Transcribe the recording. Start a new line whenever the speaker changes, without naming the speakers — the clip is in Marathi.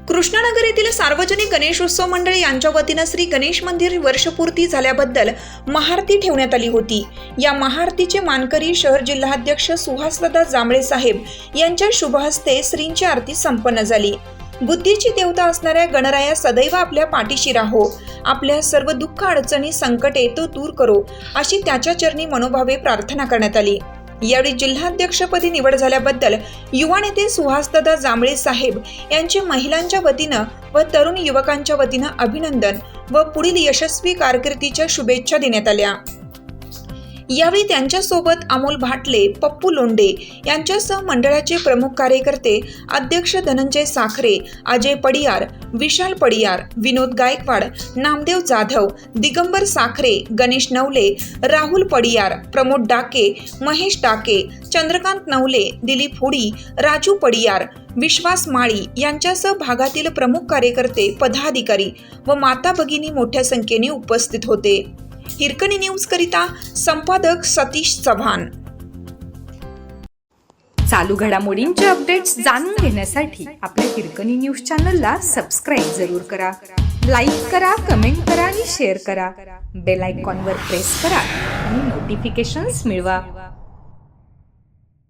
कृष्णानगर येथील सार्वजनिक गणेशोत्सव मंडळ यांच्या वतीने श्री गणेश मंदिर वर्षपूर्ती झाल्याबद्दल महाआरती ठेवण्यात आली होती। या महाआरतीचे मानकरी शहर जिल्हाध्यक्ष सुहासदादा जांभळे साहेब यांच्या शुभ हस्ते श्रींची आरती संपन्न झाली। बुद्धीची देवता असणाऱ्या गणराया सदैव आपल्या पाठीशी राहो, आपल्या सर्व दुःख अडचणी संकटे तो दूर करो, अशी त्याच्या चरणी मनोभावे प्रार्थना करण्यात आली। यावेळी जिल्हाध्यक्षपदी निवड झाल्याबद्दल युवा नेते सुहासदादा जांभळे साहेब यांचे महिलांच्या वतीनं व तरुण युवकांच्या वतीनं अभिनंदन व पुढील यशस्वी कारकिर्दीच्या शुभेच्छा देण्यात आल्या। यावेळी त्यांच्यासोबत अमोल भाटले, पप्पू लोंढे यांच्यासह मंडळाचे प्रमुख कार्यकर्ते अध्यक्ष धनंजय साखरे, अजय पडियार, विशाल पडियार, विनोद गायकवाड, नामदेव जाधव, दिगंबर साखरे, गणेश नवले, राहुल पडियार, प्रमोद डाके, महेश डाके, चंद्रकांत नवले, दिलीप हुडी, राजू पडियार, विश्वास माळी यांच्यासह भागातील प्रमुख कार्यकर्ते, पदाधिकारी व माता भगिनी मोठ्या संख्येने उपस्थित होते। हिरकणी न्यूज करिता संपादक सतीश चव्हाण।
चालू घडामोडींचे अपडेट्स जाणून घेण्यासाठी आपल्या हिरकणी न्यूज चॅनलला सबस्क्राईब जरूर करा, लाईक करा, कमेंट करा आणि शेअर करा। बेल आयकॉनवर प्रेस करा आणि नोटिफिकेशन्स मिळवा।